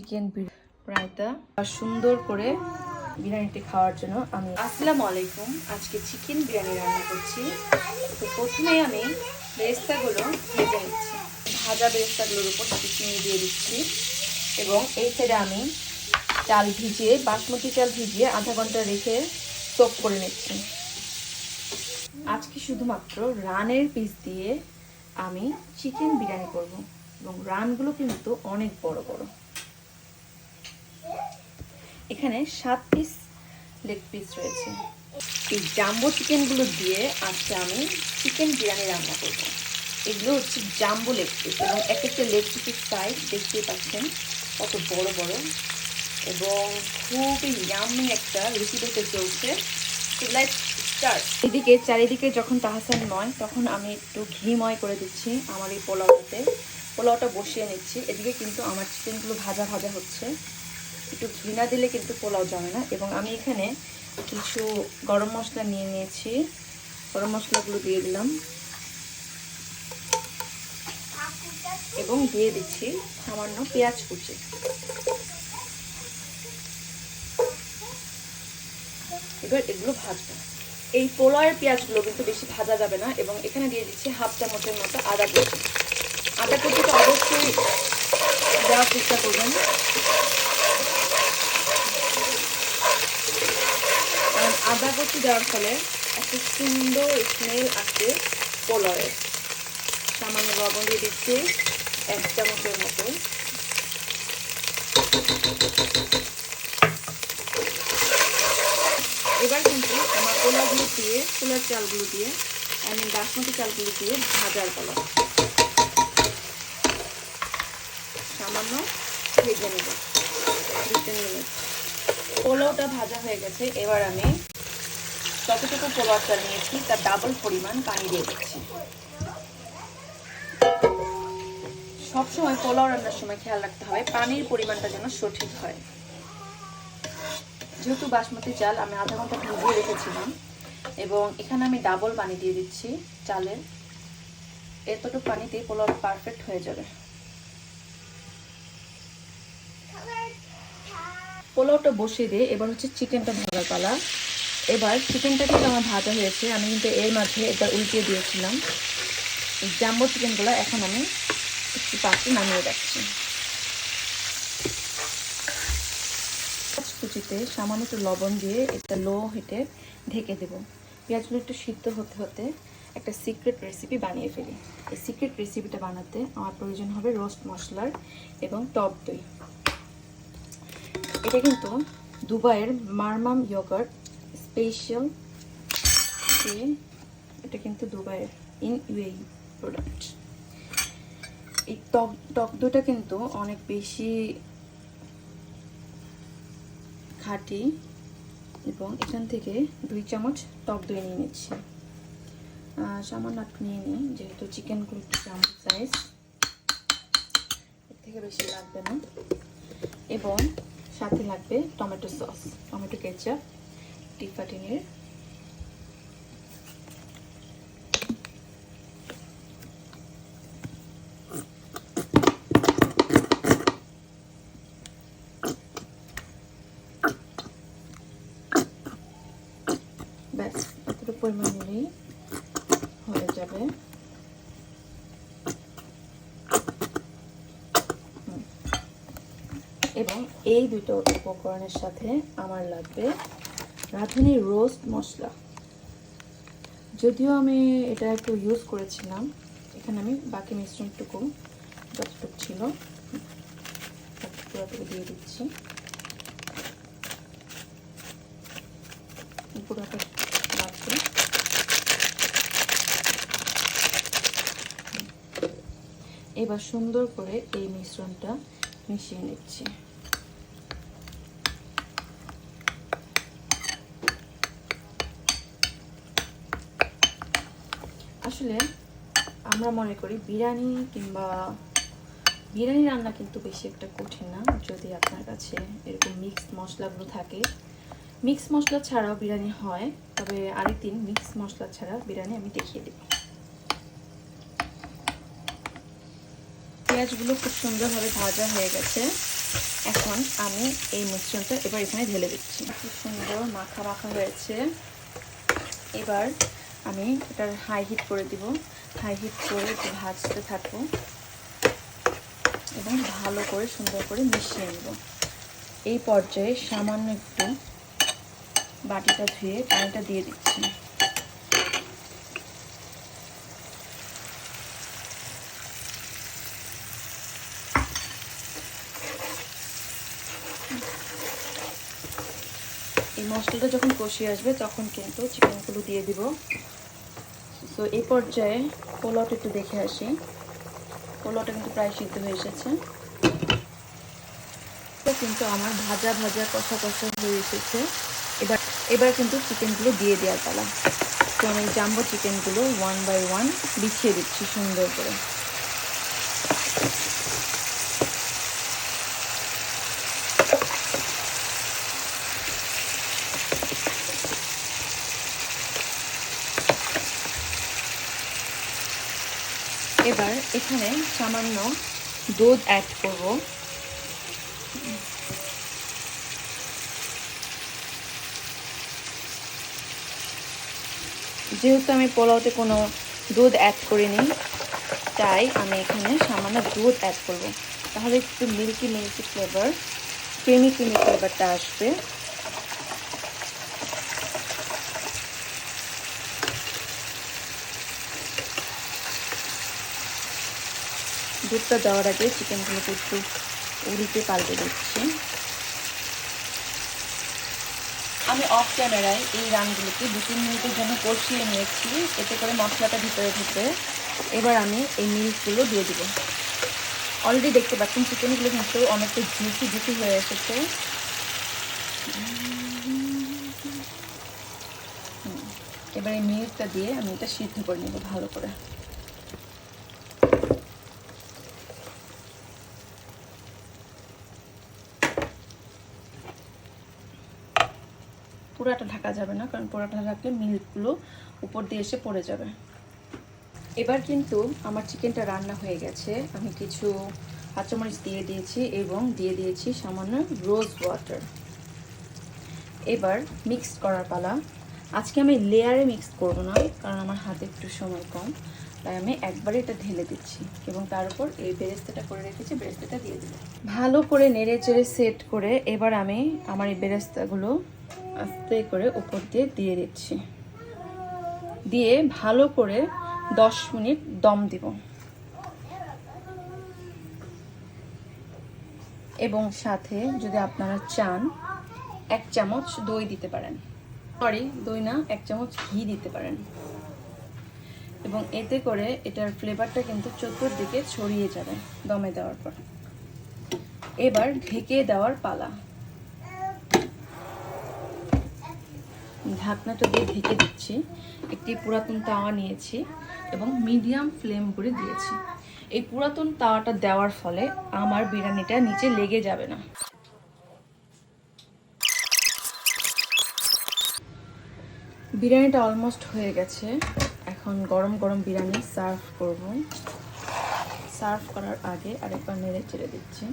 Chicken raita সুন্দর করে বিরিয়ানিতে খাওয়ার জন্য আমি আসসালামু আলাইকুম। আজকে চিকেন বিরিয়ানি রান্না করছি। তো প্রথমে আমি বেরেস্তাগুলো ভেজে নিচ্ছি। ভাজা বেরেস্তাগুলোর উপর চিনি দিয়ে দিচ্ছি এবং এই সাইডে আমি চাল ভিজিয়ে বাসমতি চাল ভিজিয়ে আধা ঘন্টা রেখে সোক করে নিচ্ছি। আজকে শুধুমাত্র রানের পিস দিয়ে আমি চিকেন বিরিয়ানি করব এবং রানগুলো কিন্তু অনেক বড় বড়। এখানে 7 পিস লেগ পিস রয়েছে। এই জাম্বো চিকেনগুলো দিয়ে আজকে আমি চিকেন বিরিয়ানি রান্না করব। এগুলো হচ্ছে জাম্বো লেগ পিস এবং এক একটা লেগ পিসের সাইজ দেখতেই পাচ্ছেন কত বড় বড় এবং খুবই ইয়াম্মি একটা রেসিপিতে চলছে। এদিকে চারিদিকে যখন তাহসান নয় তখন আমি একটু ঘিময় করে দিচ্ছি আমার এই পোলাওটাতে। পোলাওটা বসিয়ে নিচ্ছি। এদিকে কিন্তু আমার চিকেনগুলো ভাজা ভাজা হচ্ছে। একটু ঘি না দিলে কিন্তু পোলাও জমে না। এবং আমি এখানে কিছু গরম মশলা নিয়ে নিয়েছি। গরম মশলাগুলো দিয়ে দিলাম এবং দিয়ে দিচ্ছি সামান্য পেঁয়াজ কুচি। এবার এগুলো ভাজবো। এই পোলাওয়ের পেঁয়াজগুলো কিন্তু বেশি ভাজা যাবে না। এবং এখানে দিয়ে দিচ্ছি হাফ চামচের মতো আদা কুচি। আদা কুচিটা অবশ্যই দেওয়ার চেষ্টা করবেন, কারণ আদা কুচি দেওয়ার ফলে একটা সুন্দর স্মেল আসছে পোলাওয়ের। সামান্য লবণ দিয়ে দিচ্ছি 1 চামচের মতো। এবার কিন্তু আমার পোলাওগুলো দিয়ে পোলার চালগুলো দিয়ে বাসমতি চালগুলো দিয়ে ভাজার পালা। সামান্য ভেজে নেব 2-3 মিনিট। পোলাওটা ভাজা হয়ে গেছে। এবার আমি যতটুকু পোলাও চাল নিয়েছি তার ডাবল পরিমাণ পানি দিয়ে দিচ্ছি। সবসময় পোলাও রান্নার সময় খেয়াল রাখতে হবে পানির পরিমাণটা যেন সঠিক হয়। যেহেতু বাসমতি চাল আমি আধা ঘন্টা ভিজিয়ে রেখেছিলাম এবং এখানে আমি ডাবল পানি দিয়ে দিচ্ছি চালের। এতটুকু পানিতে পোলাও পারফেক্ট হয়ে যাবে। পোলাওটা বসিয়ে দিয়ে এবার হচ্ছে চিকেনটা ভাজার পালা। এবার চিকেনটা কিন্তু আমার ভাজা হয়েছে। আমি কিন্তু এর মাঝে এটা উল্টিয়ে দিয়েছিলাম। এই জাম্বো চিকেনগুলো এখন আমি একটু পাশে নামিয়ে রাখছি। কুচিতে সামান্য একটু লবণ দিয়ে এটা লো হিটে ঢেকে দেব। পেঁয়াজগুলো একটু সিদ্ধ হতে হতে একটা সিক্রেট রেসিপি বানিয়ে ফেলি। এই সিক্রেট রেসিপিটা বানাতে আমার প্রয়োজন হবে রোস্ট মশলার এবং টক দই। এটা কিন্তু দুবাইয়ের মারমাম ইয়োগার্ট স্পেশাল। এটা কিন্তু দুবাইয়ের ইউএই প্রোডাক্ট। এই টক দইটা কিন্তু অনেক বেশি খাঁটি এবং এখান থেকে 2 চামচ টক দই নিয়ে নিচ্ছি। সামান্য একটু নিয়ে নিই যেহেতু চিকেনগুলো একটু চামচ সাইজ, এর থেকে বেশি লাগবে না। এবং সাথে লাগবে টমেটো সস, টমেটো কেচাপ, টিফাটিনের। ব্যাস এতটুকু পরিমাণ নিলেই হয়ে যাবে। এবং এই দুটো উপকরণের সাথে আমার লাগবে রাঁধুনি রোস্ট মশলা। যদিও আমি এটা একটু ইউজ করেছিলাম, এখানে আমি বাকি মিশ্রণটুকু যতটুকু ছিল পুরোটুকু দিয়ে দিচ্ছি। পুরোটা লাগবে। এবার সুন্দর করে এই মিশ্রণটা মিশিয়ে নিচ্ছি। আসলে আমরা মনে করি বিরিয়ানি রান্না কিন্তু বেশি একটা কঠিন না, যদি আপনার কাছে এরকম মিক্সড মশলাগুলো থাকে। মিক্স মশলা ছাড়াও বিরিয়ানি হয়, তবে আরেকদিন মিক্স মশলা ছাড়া বিরিয়ানি আমি দেখিয়ে দেব। পেঁয়াজগুলো খুব সুন্দরভাবে ভাজা হয়ে গেছে। এখন আমি এই মিশ্রণটা এবার এখানে ঢেলে দিচ্ছি। খুব সুন্দর মাখা মাখা হয়েছে। এবার আমি এটার হাই হিট করে দিব। হাই হিট করে একটু ভাজতে থাকবো এবং ভালো করে সুন্দর করে মিশিয়ে নেব। এই পর্যায়ে সামান্য একটু বাটিটা ধুয়ে পানিটা দিয়ে দিচ্ছি। এই মশলাটা যখন কষিয়ে আসবে তখন কিন্তু চিকেনগুলো দিয়ে দিব। তো এই পর্যায়ে পোলাওটা একটু দেখে আসি। পোলাওটা কিন্তু প্রায় সিদ্ধ হয়ে এসেছে। কিন্তু আমার ভাজা ভাজা কষা কষা হয়ে এসেছে। এবার কিন্তু চিকেনগুলো দিয়ে দেওয়ার পালা। তো আমি জাম্বো চিকেনগুলো 1 বাই 1 বিছিয়ে দিচ্ছি সুন্দর করে। এবার এখানে সামান্য দুধ অ্যাড করব। যেহেতু আমি পোলাওতে কোনো দুধ অ্যাড করিনি, তাই আমি এখানে সামান্য দুধ অ্যাড করব। তাহলে একটু milky milky flavour, creamy creamy ফ্লেভারটা আসবে। দুধটা দেওয়ার আগে চিকেনগুলোকে একটু উল্টে পাল্টে দিচ্ছি। আমি অফ ক্যামেরায় এই রানগুলোকে 2-3 মিনিটের জন্য কষিয়ে নিয়েছি, এতে করে মশলাটা ভিতরে ঢুকে। এবার আমি এই মিল্কগুলো দিয়ে দিব। অলরেডি দেখতে পাচ্ছেন চিকেনগুলো কিন্তু অনেকটা জুসি জুসি হয়ে এসেছে। এবার এই মিল্কটা দিয়ে আমি এটা সিদ্ধ করে নেব ভালো করে। পুরাটা ঢাকা যাবে না, কারণ পুরাটা ঢাকলে মিল্কগুলো উপর দিয়ে এসে পড়ে যাবে। এবার কিন্তু আমার চিকেনটা রান্না হয়ে গেছে। আমি কিছু কাঁচামরিচ দিয়ে দিয়েছি এবং দিয়ে দিয়েছি সামান্য রোজ ওয়াটার। এবার মিক্স করার পালা। আজকে আমি লেয়ারে মিক্স করব না, কারণ আমার হাতে একটু সময় কম, তাই আমি একবারে এটা ঢেলে দিচ্ছি এবং তার উপর এই বেরেস্তাটা করে রেখেছি, বেরেস্তাটা দিয়ে দিলাম। ভালো করে নেড়ে চেড়ে সেট করে এবার আমি আমার এই বেরেস্তাগুলো আস্তে করে উপর দিয়ে দিয়ে দিচ্ছি। দিয়ে ভালো করে 10 মিনিট দম দিব এবং সাথে যদি আপনারা চান 1 চামচ দই দিতে পারেন। সরি, দই না, 1 চামচ ঘি দিতে পারেন। এবং এতে করে এটার ফ্লেভারটা কিন্তু চতুর্দিকে ছড়িয়ে যাবে দমে দেওয়ার পর। এবার ঢেকে দেওয়ার পালা। ঢাকনাটা দিয়ে ঢেকে দিচ্ছি। একটি পুরাতন তাওয়া নিয়েছি এবং মিডিয়াম ফ্লেম করে দিয়েছি। এই পুরাতন তাওয়াটা দেওয়ার ফলে আমার বিরিয়ানিটা নিচে লেগে যাবে না। বিরিয়ানিটা অলমোস্ট হয়ে গেছে। এখন গরম গরম বিরিয়ানি সার্ভ করব। সার্ভ করার আগে আরেকবার নেড়ে চেড়ে দিচ্ছি।